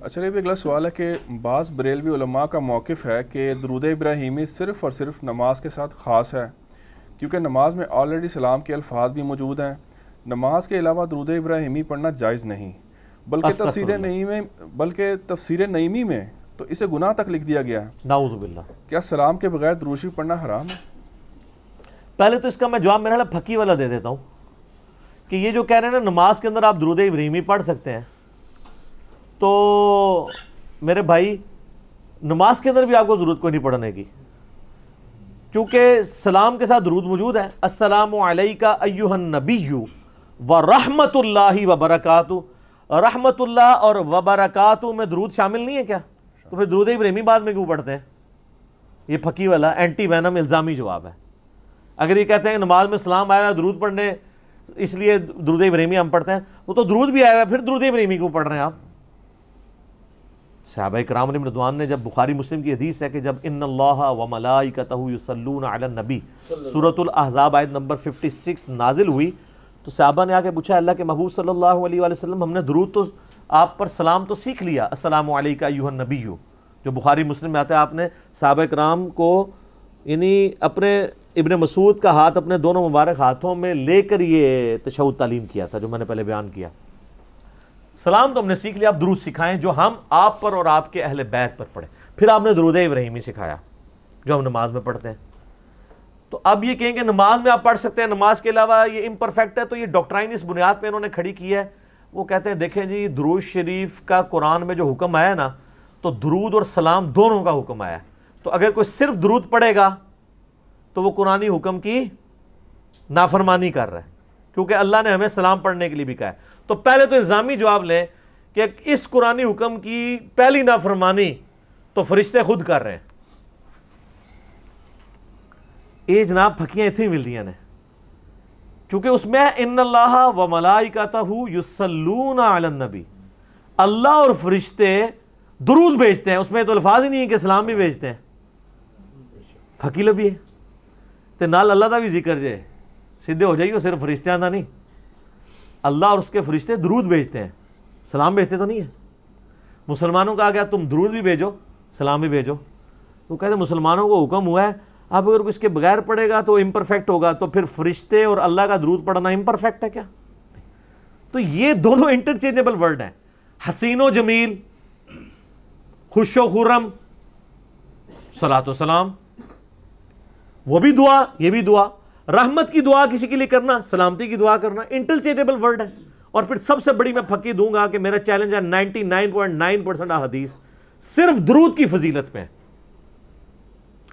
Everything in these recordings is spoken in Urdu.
اچھا یہ بھی اگلا سوال ہے کہ بعض بریلوی علماء کا موقف ہے کہ درود ابراہیمی صرف اور صرف نماز کے ساتھ خاص ہے، کیونکہ نماز میں آلریڈی سلام کے الفاظ بھی موجود ہیں، نماز کے علاوہ درود ابراہیمی پڑھنا جائز نہیں، بلکہ تفسیر نعیمی میں تو اسے گناہ تک لکھ دیا گیا ہے۔ نعوذ باللہ۔ کیا سلام کے بغیر درود شریف پڑھنا حرام ہے؟ پہلے تو اس کا میں جواب میرا پھکی والا دے دیتا ہوں کہ یہ جو کہہ رہے ہیں نا نماز کے اندر آپ درود ابراہیمی پڑھ سکتے ہیں، تو میرے بھائی نماز کے اندر بھی آپ کو ضرورت کوئی نہیں پڑھنے کی، کیونکہ سلام کے ساتھ درود موجود ہے۔ السلام علیکہ ایہا النبی ورحمت اللہ وبرکاتہ۔ رحمت اللہ اور وبرکاتہ میں درود شامل نہیں ہے کیا؟ تو پھر درود ابراہیمی بعد میں کیوں پڑھتے ہیں؟ یہ پھکی والا اینٹی وینم الزامی جواب ہے۔ اگر یہ کہتے ہیں کہ نماز میں سلام آیا ہے درود پڑھنے اس لیے درود ابراہیمی ہم پڑھتے ہیں، وہ تو درود بھی آیا ہے، پھر درود ابراہیمی کیوں پڑھ رہے ہیں آپ؟ صحابہ کرام علیہم رضوان نے جب بخاری مسلم کی حدیث ہے کہ جب ان اللہ وملائکتہ یصلون علی النبی سورۃ الاحزاب آیت نمبر 56 نازل ہوئی، تو صحابہ نے آ کے پوچھا اللہ کے محبوب صلی اللہ علیہ وآلہ وسلم ہم نے درود تو آپ پر سلام تو سیکھ لیا، السلام علیکہ ایہا النبی، جو بخاری مسلم میں آتا ہے، آپ نے صحابہ کرام کو یعنی اپنے ابن مسعود کا ہاتھ اپنے دونوں مبارک ہاتھوں میں لے کر یہ تشہد تعلیم کیا تھا جو میں نے پہلے بیان کیا۔ سلام تو ہم نے سیکھ لیا، آپ درود سکھائیں جو ہم آپ پر اور آپ کے اہل بیت پر پڑھیں۔ پھر آپ نے درود ابراہیمی سکھایا جو ہم نماز میں پڑھتے ہیں۔ تو اب یہ کہیں کہ نماز میں آپ پڑھ سکتے ہیں، نماز کے علاوہ یہ امپرفیکٹ ہے، تو یہ ڈاکٹرائن اس بنیاد پہ انہوں نے کھڑی کی ہے۔ وہ کہتے ہیں دیکھیں جی درود شریف کا قرآن میں جو حکم آیا نا، تو درود اور سلام دونوں کا حکم آیا ہے، تو اگر کوئی صرف درود پڑھے گا تو وہ قرآنی حکم کی نافرمانی کر رہا ہے، کیونکہ اللہ نے ہمیں سلام پڑھنے کے لیے بھی کہا ہے۔ تو پہلے تو الزامی جواب لیں کہ اس قرآنی حکم کی پہلی نافرمانی تو فرشتے خود کر رہے ہیں۔ یہ جناب پھکیاں اتنی مل رہی ہیں، کیونکہ اس میں ان اللہ وملائکتہ یصلون علی النبی، اللہ اور فرشتے درود بھیجتے ہیں، اس میں تو الفاظ ہی نہیں ہے کہ سلام بھی بھیجتے ہیں۔ پھکی لبی ہے تے نال اللہ دا بھی ذکر جائے، سیدھے ہو جائیے، صرف فرشتیاں دا نہیں، اللہ اور اس کے فرشتے درود بھیجتے ہیں، سلام بھیجتے تو نہیں ہے۔ مسلمانوں کا آ گیا تم درود بھی بھیجو سلام بھی بھیجو، وہ کہتے ہیں مسلمانوں کو حکم ہوا ہے، اب اگر اس کے بغیر پڑھے گا تو امپرفیکٹ ہوگا، تو پھر فرشتے اور اللہ کا درود پڑھنا امپرفیکٹ ہے کیا؟ تو یہ دونوں انٹرچینجبل ورڈ ہیں، حسین و جمیل، خوش و خرم، صلاۃ و سلام، وہ بھی دعا یہ بھی دعا، رحمت کی دعا کسی کے لیے کرنا، سلامتی کی دعا کرنا، انٹرچینجبل ورڈ ہے۔ اور پھر سب سے بڑی میں پھکی دوں گا کہ میرا چیلنج ہے 99.9% احادیث صرف درود کی فضیلت میں۔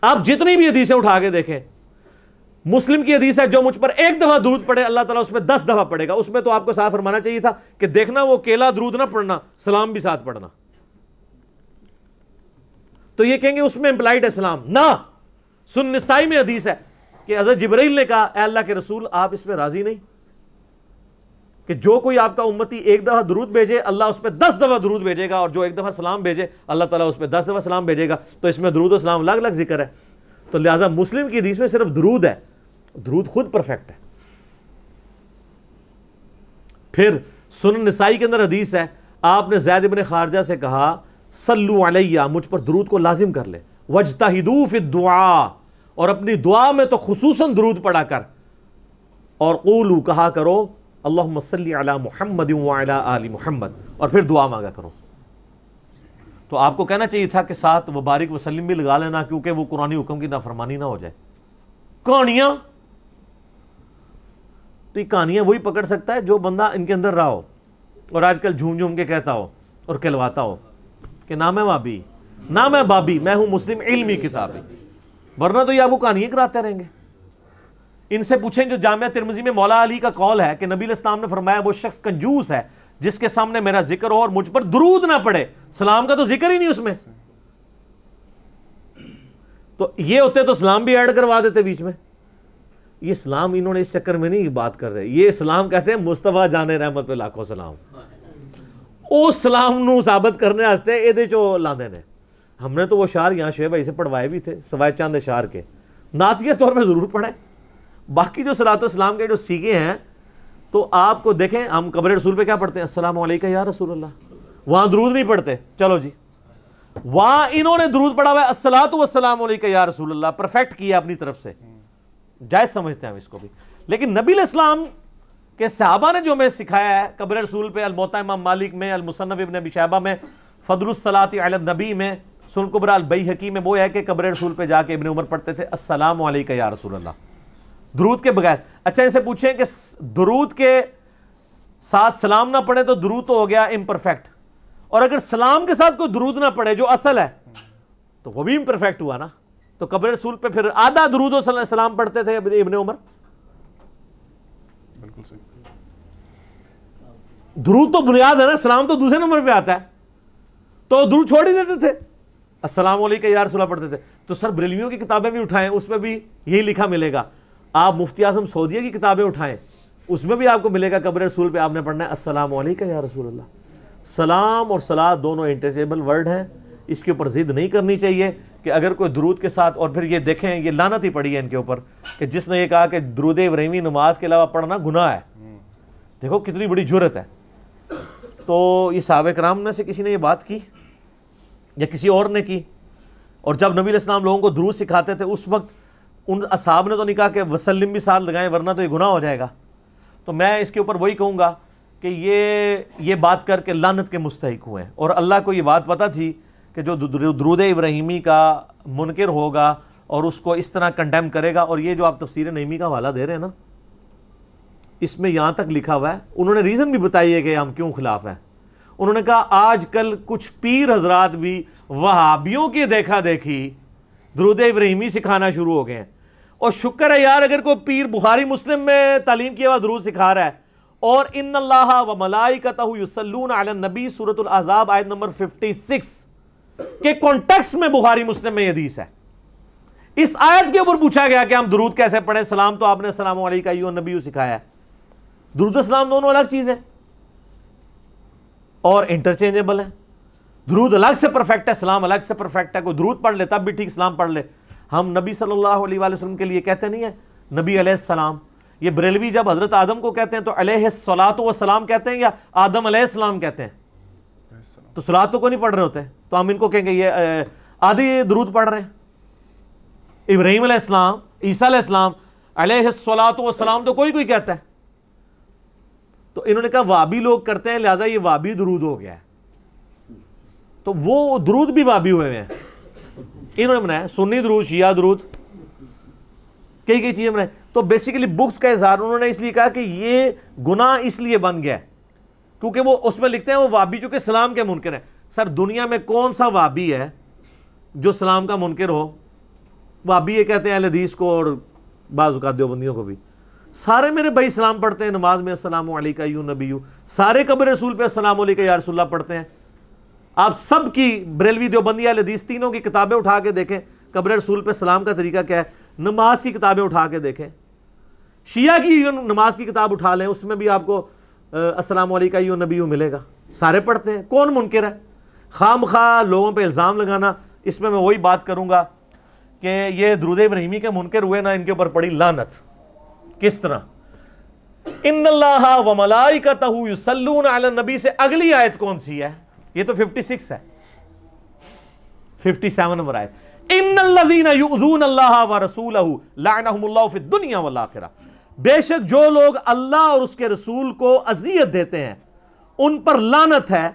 آپ جتنی بھی حدیثیں اٹھا کے دیکھیں، مسلم کی حدیث ہے جو مجھ پر ایک دفعہ درود پڑھے اللہ تعالیٰ اس میں 10 دفعہ پڑھے گا، اس میں تو آپ کو صاف فرمانا چاہیے تھا کہ دیکھنا وہ اکیلا درود نہ پڑھنا، سلام بھی ساتھ پڑھنا۔ تو یہ کہیں گے اس میں امپلائڈ ہے سلام، نہ، سن نسائی میں حدیث ہے کہ حضرت جبرائیل نے کہا اے اللہ کے رسول آپ اس میں راضی نہیں کہ جو کوئی آپ کا امتی ایک دفعہ درود بھیجے اللہ اس پہ 10 دفعہ درود بھیجے گا، اور جو ایک دفعہ سلام بھیجے اللہ تعالیٰ اس پہ 10 دفعہ سلام بھیجے گا، تو اس میں درود و سلام الگ الگ ذکر ہے۔ تو لہٰذا مسلم کی حدیث میں صرف درود ہے، درود خود پرفیکٹ ہے۔ پھر سنن نسائی کے اندر حدیث ہے، آپ نے زید بن خارجہ سے کہا صلو علیہ، مجھ پر درود کو لازم کر لے، واجتہدوا فی الدعاء، اور اپنی دعا میں تو خصوصاً درود پڑھا کر، اور قولوا کہا کرو اللہم صلی علی محمد وعلی آل محمد، اور پھر دعا مانگا کرو۔ تو آپ کو کہنا چاہیے تھا کہ ساتھ وبارک وسلم بھی لگا لینا، کیونکہ وہ قرآنی حکم کی نافرمانی نہ ہو جائے۔ کہانیاں، تو یہ کہانیاں وہی پکڑ سکتا ہے جو بندہ ان کے اندر رہا ہو، اور آج کل جھوم جھوم کے کہتا ہو اور کہلواتا ہو کہ نہ میں بابی، نہ میں بابی، میں ہوں مسلم علمی کتابی، ورنہ تو یہ آپ کو کہانیاں کراتے رہیں گے۔ ان سے پوچھیں جو جامعہ ترمذی میں مولا علی کا قول ہے کہ نبی علیہ السلام نے فرمایا وہ شخص کنجوس ہے جس کے سامنے میرا ذکر ہو اور مجھ پر درود نہ پڑے، سلام کا تو ذکر ہی نہیں اس میں، تو یہ ہوتے تو سلام بھی ایڈ کروا دیتے بیچ میں۔ یہ سلام انہوں نے اس چکر میں نہیں بات کر رہے، یہ سلام کہتے ہیں مصطفیٰ جان رحمت پہ لاکھوں سلام، او سلام نو ثابت کرنے واسطے اے دے چو لاندے نے۔ ہم نے تو وہ شعر یہاں شعیب بھائی سے پڑھوائے بھی تھے، سوائے چاند اشعار کے، نعتیہ طور پہ ضرور پڑھیں۔ باقی جو صلاۃ والسلام کے جو سیکھے ہیں تو آپ کو دیکھیں، ہم قبر رسول پہ کیا پڑھتے ہیں، السلام علیکہ یا رسول اللہ، وہاں درود نہیں پڑھتے. چلو جی, وہاں انہوں نے درود پڑھا ہوا ہے الصلاۃ والسلام علیک یا رسول اللہ, پرفیکٹ کیا اپنی طرف سے, جائز سمجھتے ہیں ہم اس کو بھی. لیکن نبی علیہ السلام کہ صحابہ نے جو ہمیں سکھایا ہے قبر رسول پہ, الموطا امام مالک میں, المصنف ابن ابی شیبہ میں, فضل الصلاۃ علی النبی میں, سنن کبریٰ البیہقی میں, وہ ہے کہ قبر رسول پہ جا کے ابن عمر پڑھتے تھے السلام علیک یا رسول اللہ, درود کے بغیر. اچھا ان سے پوچھیں کہ درود کے ساتھ سلام نہ پڑھے تو درود تو ہو گیا امپرفیکٹ, اور اگر سلام کے ساتھ کوئی درود نہ پڑھے جو اصل ہے تو وہ بھی امپرفیکٹ ہوا نا. تو قبر رسول پہ پھر آدھا درود و سلام پڑھتے تھے ابن عمر. بالکل صحیح. درود تو بنیاد ہے نا, سلام تو دوسرے نمبر پہ آتا ہے, تو درود چھوڑ ہی دیتے تھے, السلام علیکم یا رسول اللہ پڑھتے تھے. تو سر بریلویوں کی کتابیں بھی اٹھائیں, اس میں بھی یہی لکھا ملے گا. آپ مفتی اعظم سعودیہ کی کتابیں اٹھائیں, اس میں بھی آپ کو ملے گا قبر رسول پہ آپ نے پڑھنا ہے السلام علیکم یا رسول اللہ. سلام اور صلاۃ دونوں انٹرچیبل ورڈ ہیں, اس کے اوپر ضد نہیں کرنی چاہیے کہ اگر کوئی درود کے ساتھ, اور پھر یہ دیکھیں یہ لعنت ہی پڑی ہے ان کے اوپر کہ جس نے یہ کہا کہ درود ابراہیمی نماز کے علاوہ پڑھنا گناہ ہے. دیکھو کتنی بڑی جرت ہے. تو یہ صحابہ کرام میں سے کسی نے یہ بات کی یا کسی اور نے کی, اور جب نبی علیہ السلام لوگوں کو درود سکھاتے تھے اس وقت ان اصحاب نے تو نہیں کہا کہ وسلم بھی ساتھ لگائیں ورنہ تو یہ گناہ ہو جائے گا. تو میں اس کے اوپر وہی کہوں گا کہ یہ بات کر کے لعنت کے مستحق ہوئے ہیں, اور اللہ کو یہ بات پتہ تھی کہ جو درود ابراہیمی کا منکر ہوگا اور اس کو اس طرح کنڈیم کرے گا. اور یہ جو آپ تفسیر نعیمی کا حوالہ دے رہے ہیں نا, اس میں یہاں تک لکھا ہوا ہے, انہوں نے ریزن بھی بتائی ہے کہ ہم کیوں خلاف ہیں. انہوں نے کہا آج کل کچھ پیر حضرات بھی وہابیوں کی دیکھا دیکھی درود ابراہیمی سکھانا شروع ہو گئے ہیں. اور شکر ہے یار اگر کوئی پیر بخاری مسلم میں تعلیم کیا ہوا درود سکھا رہا ہے, اور ان اللہ و ملائکتہ یصلون علی النبی سورۃ الاحزاب آیت نمبر 56 کے کانٹیکسٹ میں بخاری مسلم میں یہ حدیث ہے. اس آیت کے اوپر پوچھا گیا کہ ہم درود کیسے پڑھیں, سلام تو آپ نے السلام علیکم ایھا النبی سکھایا ہے. درود و سلام دونوں الگ چیز ہیں اور انٹرچینجبل ہیں. درود الگ سے پرفیکٹ ہے, سلام الگ سے پرفیکٹ ہے. کوئی درود پڑھ لے تب بھی ٹھیک, سلام پڑھ لے. ہم نبی صلی اللہ علیہ وآلہ وسلم کے لیے کہتے نہیں ہیں نبی علیہ السلام. یہ بریلوی جب حضرت آدم کو کہتے ہیں تو علیہ الصلاۃ والسلام کہتے ہیں یا آدم علیہ السلام کہتے ہیں؟ تو صلاۃ تو کوئی نہیں پڑھ رہے ہوتے, تو ہم ان کو کہیں گے یہ آدھی درود پڑھ رہے ہیں. ابراہیم علیہ السلام, عیسیٰ علیہ السلام, علیہ الصلاۃ والسلام تو کوئی کہتا ہے. تو انہوں نے کہا وابی لوگ کرتے ہیں لہذا یہ وابی درود ہو گیا ہے. تو وہ درود بھی وابی ہوئے ہیں, انہوں نے بنایا سنی درود, شیعہ درود, کئی چیزیں بنائی. تو بیسیکلی بکس کا اظہار انہوں نے اس لیے کہا کہ یہ گناہ اس لیے بن گیا کیونکہ وہ اس میں لکھتے ہیں وہ وابی چونکہ سلام کے منکر ہیں. سر دنیا میں کون سا وابی ہے جو سلام کا منکر ہو؟ وابی یہ کہتے ہیں اہل حدیث کو اور بعض اوقات دیوبندیوں کو بھی. سارے میرے بھائی سلام پڑھتے ہیں نماز میں السلام علیکم ایھا النبی, سارے قبر رسول پہ السلام علیکم یا رسول اللہ پڑھتے ہیں. آپ سب کی بریلوی دیوبندی اہل حدیث تینوں کی کتابیں اٹھا کے دیکھیں قبر رسول پہ سلام کا طریقہ کیا ہے. نماز کی کتابیں اٹھا کے دیکھیں, شیعہ کی نماز کی کتاب اٹھا لیں, اس میں بھی آپ کو السلام علیکم ایھا النبی ملے گا. سارے پڑھتے ہیں, کون منکر ہے؟ خواہ مخواہ لوگوں پہ الزام لگانا. اس میں وہی بات کروں گا کہ یہ درود ابراہیمی کے منکر ہوئے نا, ان کے اوپر پڑی لعنت. کس طرح؟ ان اللہ و ملائکتہ یصلون علی النبی سے اگلی آیت کون سی ہے؟ یہ تو 56 ہے, 57 نمبر آیت. ان الذین یؤذون اللہ ورسولہ لعنہم اللہ فی الدنیا والآخرہ. بے شک جو لوگ اللہ اور اس کے رسول کو اذیت دیتے ہیں ان پر لعنت ہے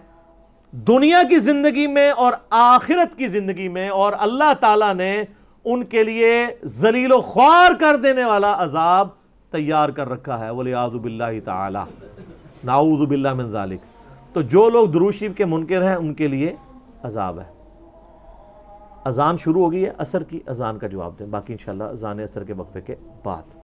دنیا کی زندگی میں اور آخرت کی زندگی میں, اور اللہ تعالیٰ نے ان کے لیے ذلیل و خوار کر دینے والا عذاب تیار کر رکھا ہے. وَلِعَاذُ بِاللَّهِ تَعَالَى, نعوذ باللہ من ذالک. تو جو لوگ درود شریف کے منکر ہیں ان کے لیے عذاب ہے. اذان شروع ہو گئی ہے, عصر کی اذان کا جواب دیں, باقی انشاءاللہ اذان عصر کے وقفے کے بعد.